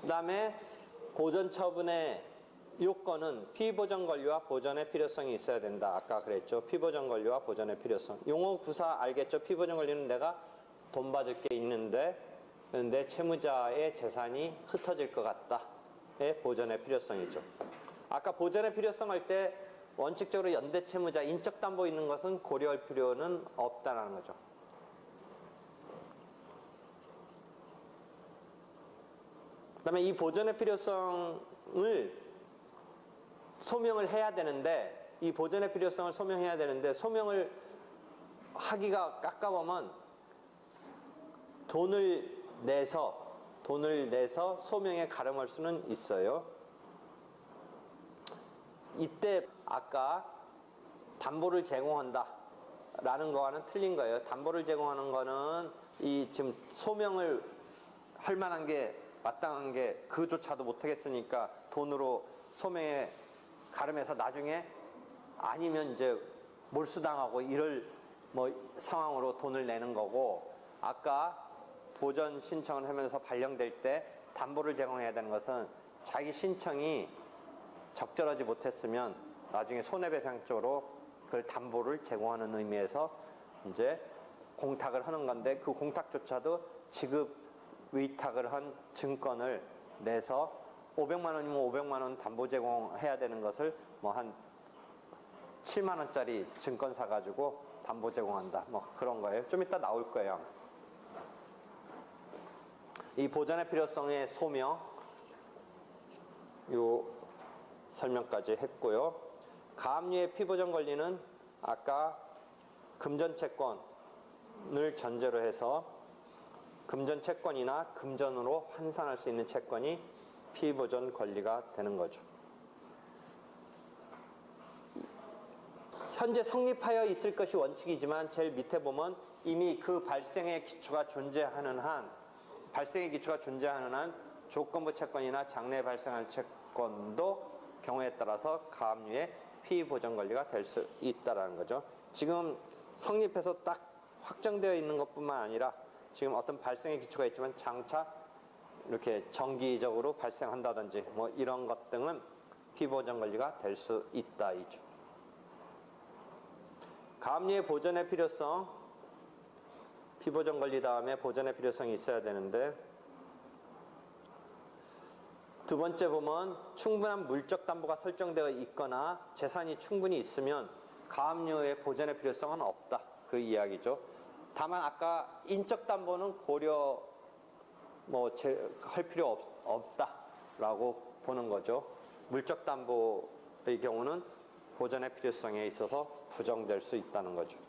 그다음에 보전 처분의 요건은 피보전 권리와 보전의 필요성이 있어야 된다. 아까 그랬죠. 피보전 권리와 보전의 필요성. 용어 구사 알겠죠? 피보전 권리는 내가 돈 받을 게 있는데 내 채무자의 재산이 흩어질 것 같다의 보전의 필요성이죠. 아까 보전의 필요성 할 때 원칙적으로 연대 채무자 인적 담보 있는 것은 고려할 필요는 없다는 거죠. 그다음에 이 보전의 필요성을 소명을 해야 되는데, 이 보전의 필요성을 소명해야 되는데 소명을 하기가 깝깝하면 돈을 내서 소명에 가름할 수는 있어요. 이때 아까 담보를 제공한다 라는 거와는 틀린 거예요. 담보를 제공하는 거는 이 지금 소명을 할 만한 게 마땅한 게 그조차도 못하겠으니까 돈으로 소명에 가름해서 나중에 아니면 이제 몰수당하고 이럴 상황으로 돈을 내는 거고, 아까 보전 신청을 하면서 발령될 때 담보를 제공해야 되는 것은 자기 신청이 적절하지 못했으면 나중에 손해배상 쪽으로 그걸 담보를 제공하는 의미에서 이제 공탁을 하는 건데, 그 공탁조차도 지급 위탁을 한 증권을 내서 500만 원이면 500만 원 담보 제공해야 되는 것을 한 7만 원짜리 증권 사가지고 담보 제공한다. 그런 거예요. 좀 이따 나올 거예요. 이 보전의 필요성의 소명, 요 설명까지 했고요. 가압류의 피보전 권리는 아까 금전채권을 전제로 해서 금전채권이나 금전으로 환산할 수 있는 채권이 피보전 권리가 되는 거죠. 현재 성립하여 있을 것이 원칙이지만 제일 밑에 보면 이미 그 발생의 기초가 존재하는 한 조건부 채권이나 장래 발생한 채권도 경우에 따라서 가압류의 피보전 권리가 될 수 있다는 거죠. 지금 성립해서 딱 확정되어 있는 것뿐만 아니라 지금 어떤 발생의 기초가 있지만 장차 이렇게 정기적으로 발생한다든지 이런 것 등은 피보전 권리가 될 수 있다 이죠. 가압류의 보전의 필요성, 피보전 권리 다음에 보전의 필요성이 있어야 되는데, 두 번째 보면 충분한 물적 담보가 설정되어 있거나 재산이 충분히 있으면 가압류의 보전의 필요성은 없다, 그 이야기죠. 다만 아까 인적 담보는 고려 할 필요 없다라고 보는 거죠. 물적 담보의 경우는 보전의 필요성에 있어서 부정될 수 있다는 거죠.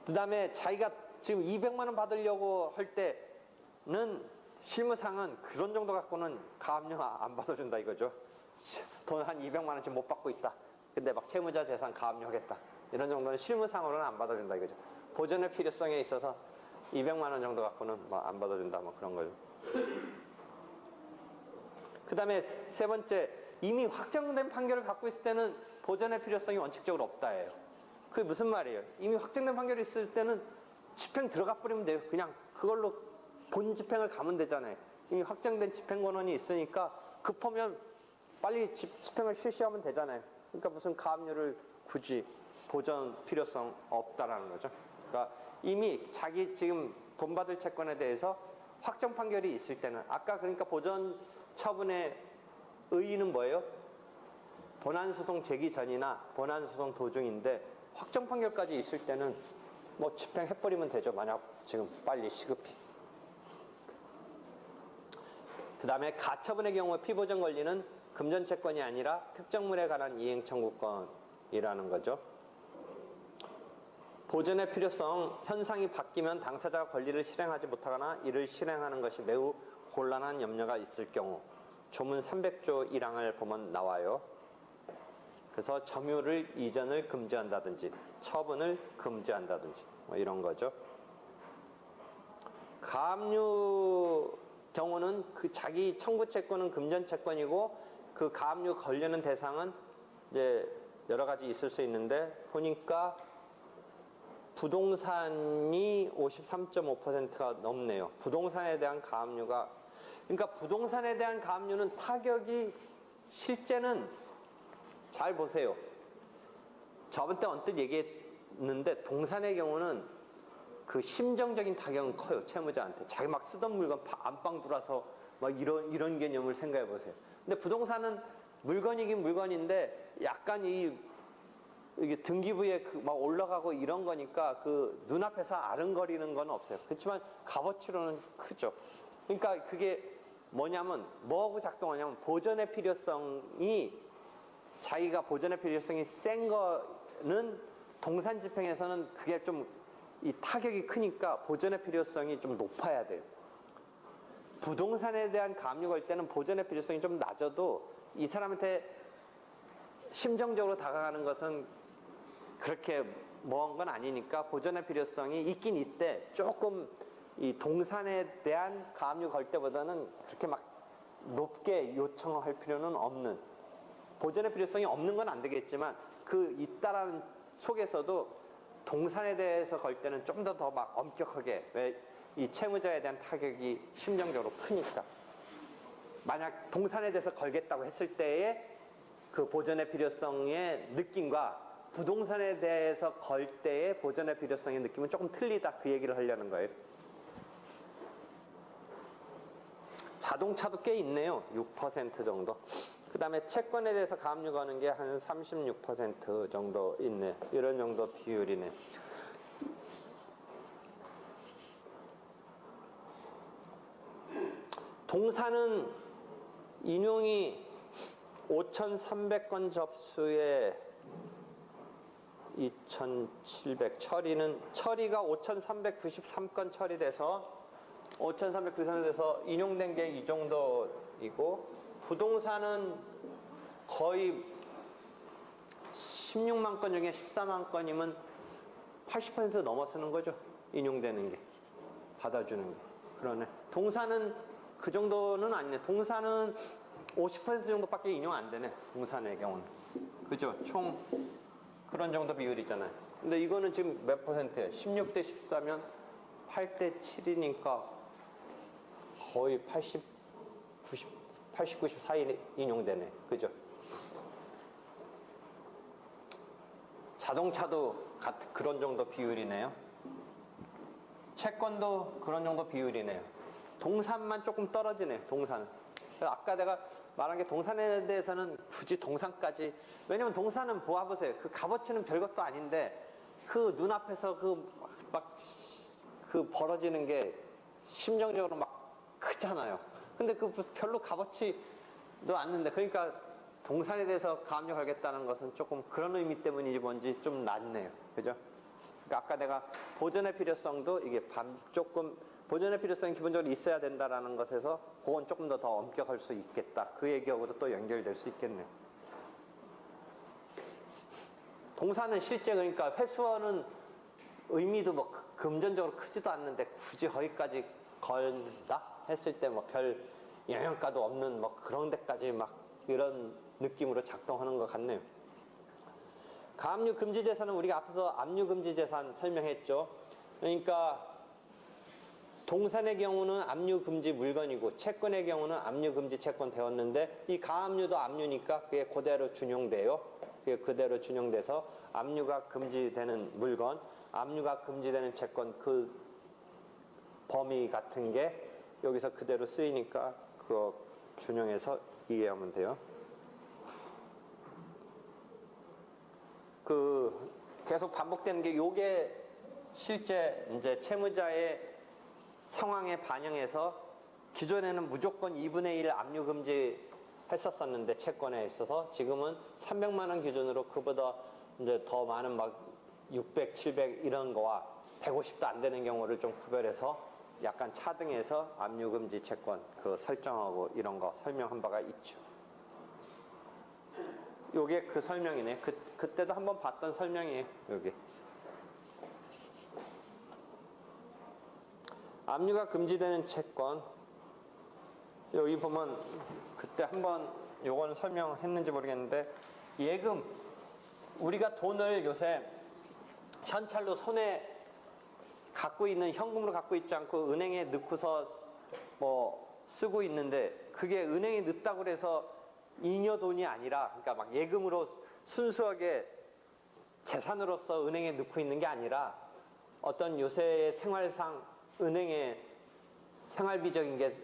그 다음에 자기가 지금 200만 원 받으려고 할 때는 실무상은 그런 정도 갖고는 가압류 안 받아준다 이거죠. 돈 한 200만 원씩 못 받고 있다. 근데 채무자 재산 가압류 하겠다. 이런 정도는 실무상으로는 안 받아준다 이거죠. 보전의 필요성에 있어서 200만 원 정도 갖고는 안 받아준다 그런 거죠. 그 다음에 세 번째, 이미 확정된 판결을 갖고 있을 때는 보전의 필요성이 원칙적으로 없다예요. 그게 무슨 말이에요? 이미 확정된 판결이 있을 때는 집행 들어가 버리면 돼요. 그냥 그걸로 본 집행을 가면 되잖아요. 이미 확정된 집행 권한이 있으니까 급하면 빨리 집행을 실시하면 되잖아요. 그러니까 무슨 가압류를 굳이 보전 필요성 없다라는 거죠. 그러니까 이미 자기 지금 돈 받을 채권에 대해서 확정 판결이 있을 때는, 아까 그러니까 보전 처분의 의의는 뭐예요? 본안소송 제기 전이나 본안소송 도중인데 확정 판결까지 있을 때는 집행해버리면 되죠. 만약 지금 빨리 시급히. 그 다음에 가처분의 경우 피보전 권리는 금전채권이 아니라 특정물에 관한 이행청구권이라는 거죠. 보전의 필요성, 현상이 바뀌면 당사자가 권리를 실행하지 못하거나 이를 실행하는 것이 매우 곤란한 염려가 있을 경우 조문 300조 1항을 보면 나와요. 그래서 점유를 이전을 금지한다든지 처분을 금지한다든지 이런 거죠. 가압류 경우는 그 자기 청구 채권은 금전 채권이고 그 가압류 걸려는 대상은 이제 여러 가지 있을 수 있는데 보니까 부동산이 53.5%가 넘네요. 부동산에 대한 가압류가, 그러니까 부동산에 대한 가압류는 타격이 실제는, 잘 보세요. 저번 때 언뜻 얘기했는데 동산의 경우는 그 심정적인 타격은 커요. 채무자한테. 자기 막 쓰던 물건 안방 들어와서 막 이런 개념을 생각해 보세요. 근데 부동산은 물건이긴 물건인데 약간 이게 등기부에 막 올라가고 이런 거니까 그 눈앞에서 아른거리는 건 없어요. 그렇지만 값어치로는 크죠. 그러니까 그게 뭐냐면, 뭐하고 작동하냐면, 보전의 필요성이, 자기가 보전의 필요성이 센 거는 동산 집행에서는 그게 좀 이 타격이 크니까 보전의 필요성이 좀 높아야 돼요. 부동산에 대한 가압류 걸 때는 보전의 필요성이 좀 낮아도 이 사람한테 심정적으로 다가가는 것은 그렇게 뭐한 건 아니니까 보전의 필요성이 있긴 있대. 조금 이 동산에 대한 가압류 걸 때보다는 그렇게 막 높게 요청할 필요는 없는, 보전의 필요성이 없는 건 안 되겠지만 그 있다라는 속에서도 동산에 대해서 걸 때는 좀 더 막 엄격하게, 왜 이 채무자에 대한 타격이 심정적으로 크니까. 만약 동산에 대해서 걸겠다고 했을 때의 그 보전의 필요성의 느낌과 부동산에 대해서 걸 때의 보전의 필요성의 느낌은 조금 틀리다, 그 얘기를 하려는 거예요. 자동차도 꽤 있네요. 6% 정도. 그 다음에 채권에 대해서 가압류 거는 게 한 36% 정도 있네. 이런 정도 비율이네. 동사는 인용이 5,300건 접수에 2,700, 처리가 5,393건 처리돼서 5,393에서 인용된 게 이 정도이고, 부동산은 거의 16만 건 중에 14만 건이면 80% 넘어서는 거죠. 인용되는 게, 받아주는 게. 그러네. 동산은 그 정도는 아니네. 동산은 50% 정도밖에 인용 안 되네. 동산의 경우는. 그죠? 총 그런 정도 비율이잖아요. 근데 이거는 지금 몇 퍼센트예요? 16대 14면 8대 7이니까 거의 80, 90 사이 인용되네. 그죠? 자동차도 그런 정도 비율이네요. 채권도 그런 정도 비율이네요. 동산만 조금 떨어지네요. 동산은. 아까 내가 말한 게 동산에 대해서는 굳이 동산까지, 왜냐면 동산은 보아보세요. 그 값어치는 별것도 아닌데 그 눈앞에서 그 벌어지는 게 심정적으로 막 크잖아요. 근데 그 별로 값어치도 않는데, 그러니까 동산에 대해서 가압류 걸겠다는 것은 조금 그런 의미 때문인지 뭔지 좀 낮네요. 그죠? 그러니까 아까 내가 보전의 필요성도 이게 조금 보전의 필요성이 기본적으로 있어야 된다라는 것에서 그건 조금 더 엄격할 수 있겠다. 그 얘기하고도 또 연결될 수 있겠네요. 동사는 실제, 그러니까 회수원은 의미도 뭐 금전적으로 크지도 않는데 굳이 거기까지 걸다 했을 때 뭐 별 영향가도 없는 뭐 그런 데까지 막 이런 느낌으로 작동하는 것 같네요. 가압류 금지 재산은 우리가 앞에서 압류 금지 재산 설명했죠. 그러니까 동산의 경우는 압류 금지 물건이고 채권의 경우는 압류 금지 채권 배웠는데, 이 가압류도 압류니까 그게 그대로 준용돼요. 그게 그대로 준용돼서 압류가 금지되는 물건, 압류가 금지되는 채권, 그 범위 같은 게 여기서 그대로 쓰이니까 그거 준용해서 이해하면 돼요. 그 계속 반복되는 게 요게 실제 이제 채무자의 상황에 반영해서, 기존에는 무조건 2분의 1 압류 금지 했었었는데 채권에 있어서, 지금은 300만 원 기준으로 그보다 이제 더 많은 막 600, 700 이런 거와 150도 안 되는 경우를 좀 구별해서 약간 차등해서 압류 금지 채권 그 설정하고 이런 거 설명한 바가 있죠. 요게 그 설명이네. 그때도 한번 봤던 설명이에요. 요게. 압류가 금지되는 채권, 여기 보면 그때 한번 요건 설명했는지 모르겠는데, 예금, 우리가 돈을 요새 현찰로 손에 갖고 있는 현금으로 갖고 있지 않고 은행에 넣고서 뭐 쓰고 있는데 그게 은행에 넣었다고 해서 잉여 돈이 아니라 그러니까 막 예금으로 순수하게 재산으로서 은행에 넣고 있는 게 아니라 어떤 요새의 생활상 은행에 생활비적인 게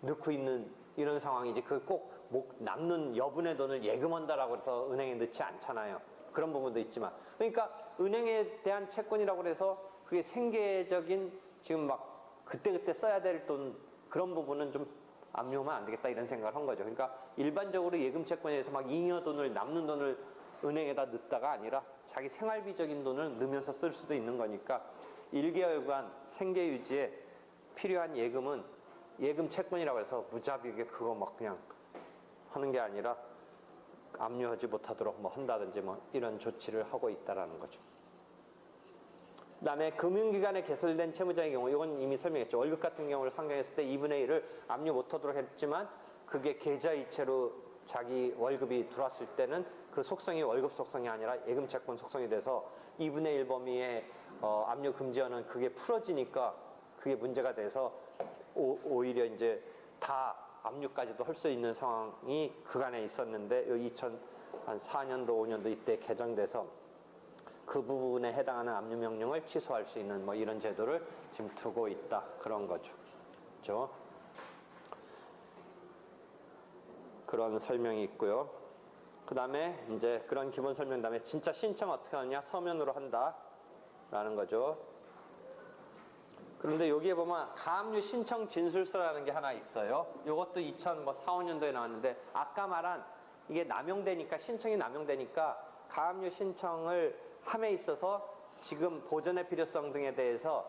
넣고 있는 이런 상황이지 그 꼭 남는 여분의 돈을 예금한다라고 해서 은행에 넣지 않잖아요. 그런 부분도 있지만 그러니까 은행에 대한 채권이라고 해서 그게 생계적인 지금 막 그때그때 써야 될 돈 그런 부분은 좀 압류하면 안 되겠다 이런 생각을 한 거죠. 그러니까 일반적으로 예금 채권에서 막 잉여 돈을 남는 돈을 은행에다 넣다가 아니라 자기 생활비적인 돈을 넣으면서 쓸 수도 있는 거니까 1개월간 생계 유지에 필요한 예금은 예금 채권이라고 해서 무자비하게 그거 막 그냥 하는 게 아니라 압류하지 못하도록 뭐 한다든지 뭐 이런 조치를 하고 있다라는 거죠. 그다음에 금융기관에 개설된 채무자의 경우 이건 이미 설명했죠. 월급 같은 경우를 상정했을 때 2분의 1을 압류 못하도록 했지만 그게 계좌이체로 자기 월급이 들어왔을 때는 그 속성이 월급 속성이 아니라 예금 채권 속성이 돼서 2분의 1 범위의 압류 금지어는 그게 풀어지니까 그게 문제가 돼서 오히려 이제 다 압류까지도 할 수 있는 상황이 그간에 있었는데 2004년도 5년도 이때 개정돼서 그 부분에 해당하는 압류 명령을 취소할 수 있는 뭐 이런 제도를 지금 두고 있다 그런 거죠. 그렇죠? 그런 설명이 있고요. 그 다음에 이제 그런 기본 설명 다음에 진짜 신청 어떻게 하느냐 서면으로 한다라는 거죠. 그런데 여기에 보면 가압류 신청 진술서라는 게 하나 있어요. 이것도 2004, 5년도에 나왔는데 아까 말한 이게 남용되니까 신청이 남용되니까 가압류 신청을 함에 있어서 지금 보전의 필요성 등에 대해서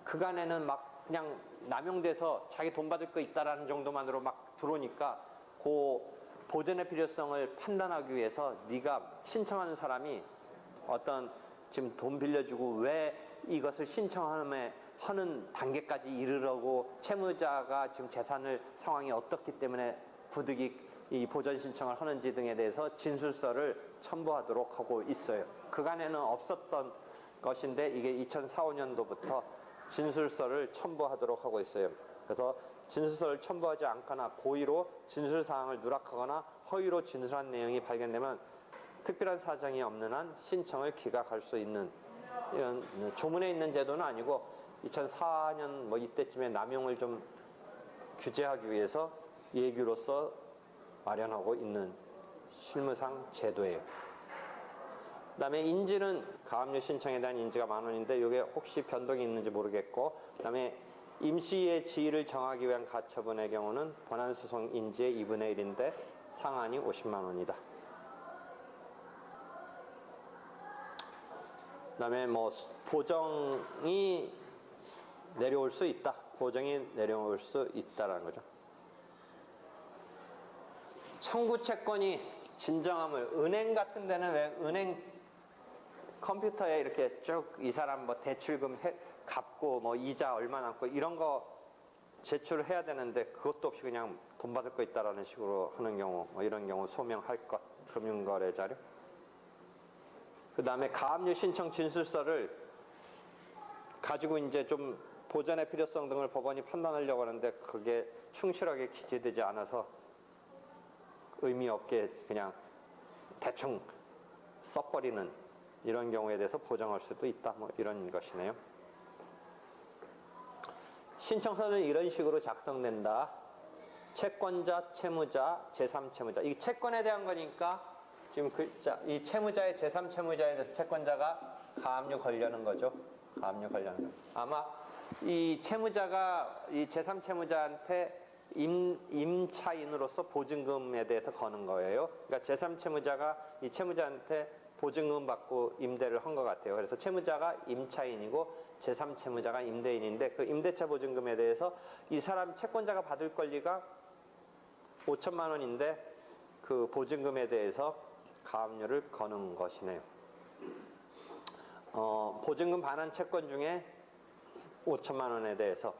그간에는 막 그냥 남용돼서 자기 돈 받을 거 있다라는 정도만으로 막 들어오니까 그 보전의 필요성을 판단하기 위해서 네가 신청하는 사람이 어떤 지금 돈 빌려주고 왜 이것을 하는 단계까지 이르려고 채무자가 지금 재산을 상황이 어떻기 때문에 부득이 이 보전 신청을 하는지 등에 대해서 진술서를 첨부하도록 하고 있어요. 그간에는 없었던 것인데 이게 2004, 5년도부터 진술서를 첨부하도록 하고 있어요. 그래서 진술서를 첨부하지 않거나 고의로 진술사항을 누락하거나 허위로 진술한 내용이 발견되면 특별한 사정이 없는 한 신청을 기각할 수 있는 이런 조문에 있는 제도는 아니고 2004년 뭐 이때쯤에 남용을 좀 규제하기 위해서 예규로서 마련하고 있는 실무상 제도예요. 그 다음에 인지는 가압류 신청에 대한 인지가 10,000원인데 이게 혹시 변동이 있는지 모르겠고 그 다음에 임시의 지위를 정하기 위한 가처분의 경우는 본안소송 인지의 2분의 1인데 상한이 50만 원이다. 그 다음에 뭐 보정이 내려올 수 있다. 보정이 내려올 수 있다라는 거죠. 청구 채권이 진정함을 은행 같은 데는 왜 은행 컴퓨터에 이렇게 쭉 이 사람 뭐 대출금 갚고 뭐 이자 얼마 남고 이런 거 제출을 해야 되는데 그것도 없이 그냥 돈 받을 거 있다라는 식으로 하는 경우 뭐 이런 경우 소명할 것 금융거래 자료. 그 다음에 가압류 신청 진술서를 가지고 이제 좀 보전의 필요성 등을 법원이 판단하려고 하는데 그게 충실하게 기재되지 않아서 의미 없게 그냥 대충 써버리는 이런 경우에 대해서 보정할 수도 있다. 뭐 이런 것이네요. 신청서는 이런 식으로 작성된다. 채권자, 채무자, 제3채무자. 이 채권에 대한 거니까 지금 이 채무자의 제3채무자에 대해서 채권자가 가압류 걸려는 거죠. 가압류 걸려는 거. 아마 이 채무자가 이 제3채무자한테 임차인으로서 보증금에 대해서 거는 거예요. 그러니까 제3채무자가 이 채무자한테 보증금 받고 임대를 한 것 같아요. 그래서 채무자가 임차인이고 제3채무자가 임대인인데 그 임대차 보증금에 대해서 이 사람 채권자가 받을 권리가 5천만 원인데 그 보증금에 대해서 가압류를 거는 것이네요. 보증금 반환 채권 중에 5천만 원에 대해서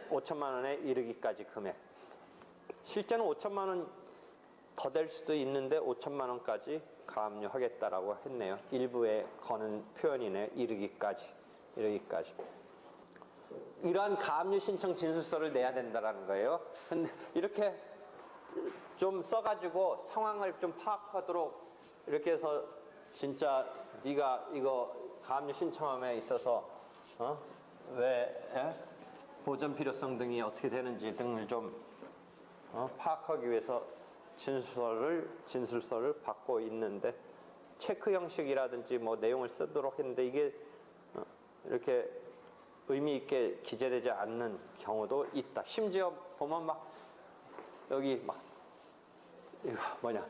5천만 원에 이르기까지 금액. 실제는 5천만 원 더 될 수도 있는데 5천만 원까지 가압류하겠다라고 했네요. 일부에 거는 표현이네요. 이르기까지. 이러한 가압류 신청 진술서를 내야 된다라는 거예요. 근데 이렇게 좀 써가지고 상황을 좀 파악하도록 이렇게 해서 진짜 네가 이거 가압류 신청함에 있어서 왜 보전 필요성 등이 어떻게 되는지 등을 좀 파악하기 위해서 진술서를 받고 있는데 체크 형식이라든지 뭐 내용을 쓰도록 했는데 이게 이렇게 의미 있게 기재되지 않는 경우도 있다. 심지어 보면 막 여기 막 이거 뭐냐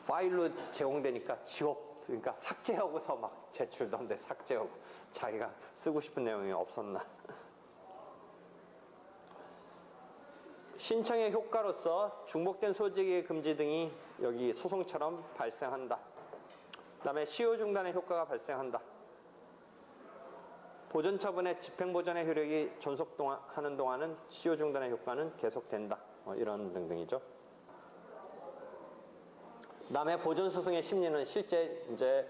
파일로 제공되니까 지워 그러니까 삭제하고서 막 제출던데 삭제하고 자기가 쓰고 싶은 내용이 없었나. 신청의 효과로서 중복된 소지의 금지 등이 여기 소송처럼 발생한다. 그 다음에 시효 중단의 효과가 발생한다. 보전 처분의 집행보전의 효력이 존속하는 동안은 시효 중단의 효과는 계속된다. 이런 등등이죠. 그 다음에 보전소송의 심리는 실제 이제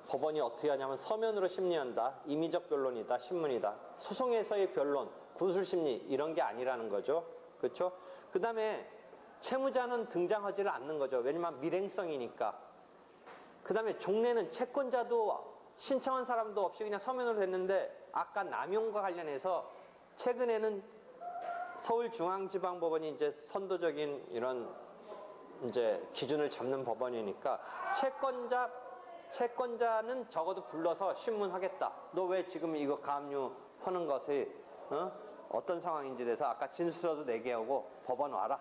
법원이 어떻게 하냐면 서면으로 심리한다. 임의적 변론이다. 신문이다. 소송에서의 변론, 구술심리 이런 게 아니라는 거죠. 그렇죠? 그 다음에 채무자는 등장하지를 않는 거죠. 왜냐면 밀행성이니까. 그 다음에 종례는 채권자도 신청한 사람도 없이 그냥 서면으로 됐는데 아까 남용과 관련해서 최근에는 서울중앙지방법원이 이제 선도적인 이런 이제 기준을 잡는 법원이니까 채권자는 적어도 불러서 신문하겠다. 너 왜 지금 이거 가압류 하는 것이 어떤 상황인지 대해서 아까 진술서도 내게 하고 법원 와라.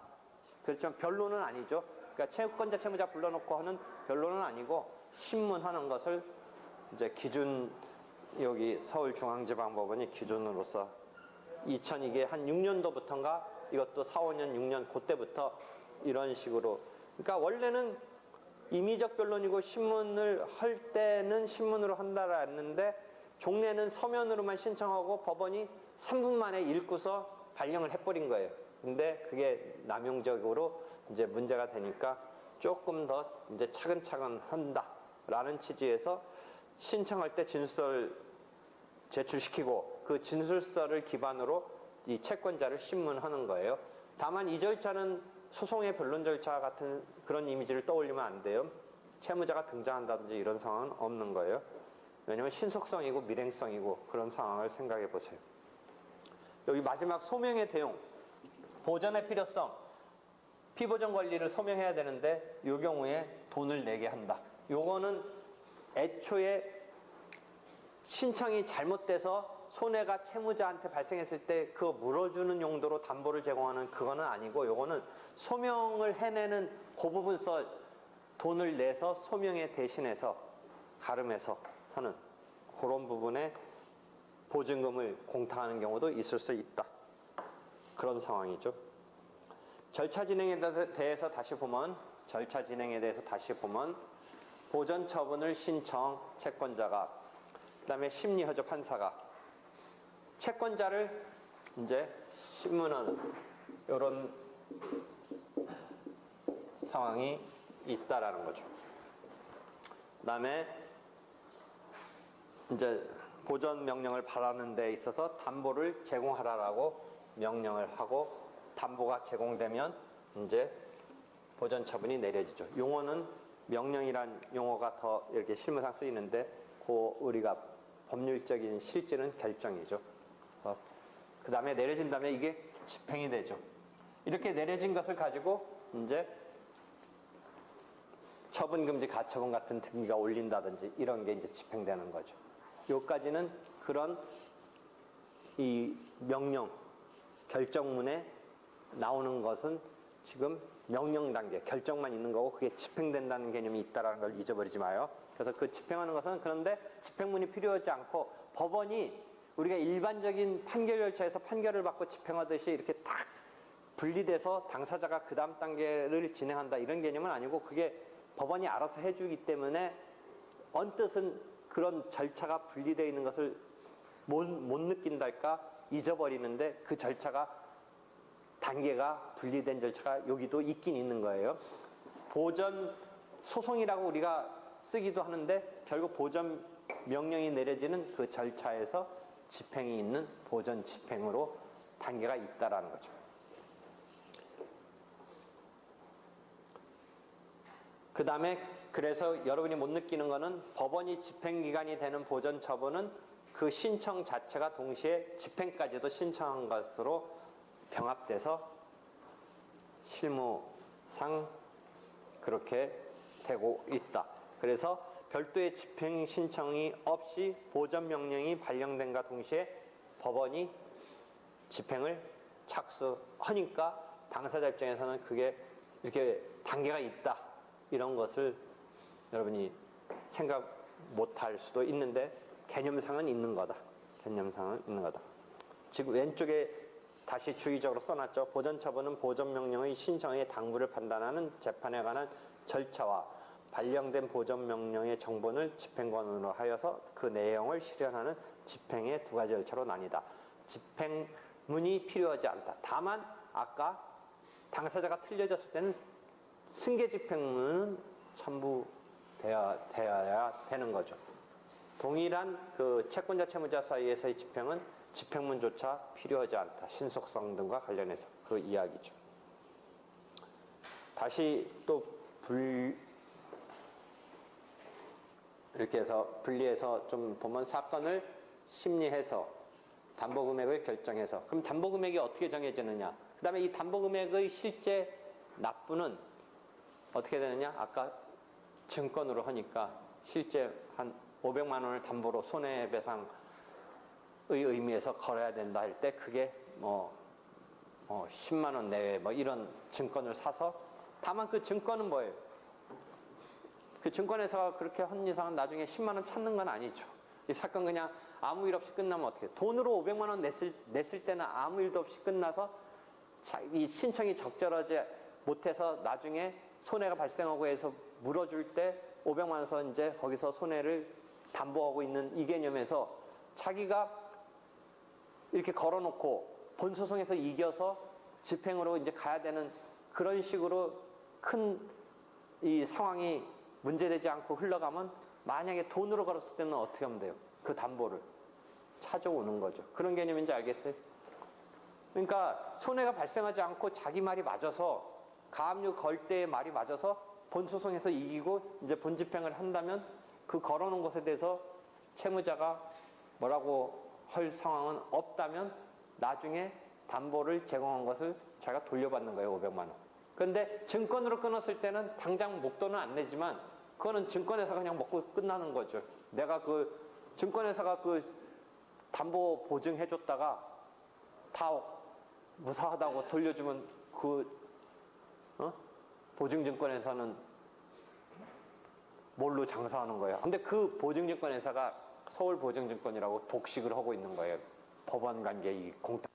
그렇지만 변론은 아니죠. 그러니까 채권자 채무자 불러놓고 하는 변론은 아니고 신문하는 것을 이제 기준 여기 서울중앙지방법원이 기준으로서 2002개 한 6년도부터인가 이것도 4, 5년, 6년 그때부터 이런 식으로 그러니까 원래는 임의적 변론이고 신문을 할 때는 신문으로 한다라 했는데 종례는 서면으로만 신청하고 법원이 3분 만에 읽고서 발령을 해버린 거예요. 근데 그게 남용적으로 이제 문제가 되니까 조금 더 이제 차근차근 한다라는 취지에서 신청할 때 진술서를 제출시키고 그 진술서를 기반으로 이 채권자를 신문하는 거예요. 다만 이 절차는 소송의 변론 절차 같은 그런 이미지를 떠올리면 안 돼요. 채무자가 등장한다든지 이런 상황은 없는 거예요. 왜냐하면 신속성이고 밀행성이고 그런 상황을 생각해 보세요. 여기 마지막 소명의 대용, 보전의 필요성, 피보전 권리를 소명해야 되는데 이 경우에 돈을 내게 한다. 요거는 애초에 신청이 잘못돼서 손해가 채무자한테 발생했을 때 그거 물어주는 용도로 담보를 제공하는 그거는 아니고 요거는 소명을 해내는 그 부분서 돈을 내서 소명에 대신해서 가름해서 하는 그런 부분에 보증금을 공탁하는 경우도 있을 수 있다. 그런 상황이죠. 절차 진행에 대해서 다시 보면 보전 처분을 신청 채권자가 그다음에 심리허접 판사가 채권자를 이제 신문하는 이런 상황이 있다라는 거죠. 그다음에 이제 보전 명령을 발하는 데 있어서 담보를 제공하라라고 명령을 하고 담보가 제공되면 이제 보전 처분이 내려지죠. 용어는 명령이란 용어가 더 이렇게 실무상 쓰이는데 그 우리가 법률적인 실질은 결정이죠. 그 다음에 내려진 다음에 이게 집행이 되죠. 이렇게 내려진 것을 가지고 이제 처분금지 가처분 같은 등기가 올린다든지 이런 게 이제 집행되는 거죠. 여기까지는 그런 이 명령 결정문에 나오는 것은 지금 명령 단계 결정만 있는 거고 그게 집행된다는 개념이 있다는 걸 잊어버리지 마요. 그래서 그 집행하는 것은 그런데 집행문이 필요하지 않고 법원이 우리가 일반적인 판결 절차에서 판결을 받고 집행하듯이 이렇게 딱 분리돼서 당사자가 그 다음 단계를 진행한다 이런 개념은 아니고 그게 법원이 알아서 해주기 때문에 언뜻은 그런 절차가 분리되어 있는 것을 못 느낀달까 잊어버리는데 그 절차가 단계가 분리된 절차가 여기도 있긴 있는 거예요. 보전 소송이라고 우리가 쓰기도 하는데 결국 보전 명령이 내려지는 그 절차에서 집행이 있는 보전 집행으로 단계가 있다라는 거죠. 그 다음에 그래서 여러분이 못 느끼는 거는 법원이 집행기관이 되는 보전 처분은 그 신청 자체가 동시에 집행까지도 신청한 것으로 병합돼서 실무상 그렇게 되고 있다. 그래서 별도의 집행 신청이 없이 보전 명령이 발령된과 동시에 법원이 집행을 착수하니까 당사자 입장에서는 그게 이렇게 단계가 있다. 이런 것을 여러분이 생각 못할 수도 있는데 개념상은 있는 거다. 개념상은 있는 거다. 지금 왼쪽에 다시 주의적으로 써놨죠. 보전처분은 보전명령의 신청의 당부를 판단하는 재판에 관한 절차와 발령된 보전명령의 정본을 집행권으로 하여서 그 내용을 실현하는 집행의 두 가지 절차로 나뉘다. 집행문이 필요하지 않다. 다만 아까 당사자가 틀려졌을 때는 승계 집행문은 첨부되어야 되는 거죠. 동일한 그 채권자 채무자 사이에서의 집행은 집행문조차 필요하지 않다. 신속성 등과 관련해서 그 이야기죠. 다시 또 이렇게 해서 분리해서 좀 보면 사건을 심리해서 담보금액을 결정해서 그럼 담보금액이 어떻게 정해지느냐. 그 다음에 이 담보금액의 실제 납부는 어떻게 되느냐. 아까 증권으로 하니까 실제 한 500만 원을 담보로 손해배상의 의미에서 걸어야 된다 할 때 그게 10만 원 내외 이런 증권을 사서 다만 그 증권은 뭐예요? 그 증권회사가 그렇게 한 이상은 나중에 10만 원 찾는 건 아니죠. 이 사건 그냥 아무 일 없이 끝나면 어떻게 해요? 돈으로 500만 원 냈을 때는 아무 일도 없이 끝나서 이 신청이 적절하지 못해서 나중에 손해가 발생하고 해서 물어줄 때 500만 원에서 이제 거기서 손해를 담보하고 있는 이 개념에서 자기가 이렇게 걸어놓고 본소송에서 이겨서 집행으로 이제 가야 되는 그런 식으로 큰 이 상황이 문제되지 않고 흘러가면 만약에 돈으로 걸었을 때는 어떻게 하면 돼요? 그 담보를 찾아오는 거죠. 그런 개념인지 알겠어요? 그러니까 손해가 발생하지 않고 자기 말이 맞아서 가압류 걸 때의 말이 맞아서 본소송에서 이기고 이제 본집행을 한다면 그 걸어놓은 것에 대해서 채무자가 뭐라고 할 상황은 없다면 나중에 담보를 제공한 것을 자기가 돌려받는 거예요. 500만 원. 그런데 증권으로 끊었을 때는 당장 목돈은 안 내지만 그거는 증권회사가 그냥 먹고 끝나는 거죠. 내가 그 증권회사가 그 담보 보증해줬다가 다 무사하다고 돌려주면 보증증권회사는 뭘로 장사하는 거예요. 근데 그 보증증권회사가 서울보증증권이라고 독식을 하고 있는 거예요. 법원 관계 이 공탁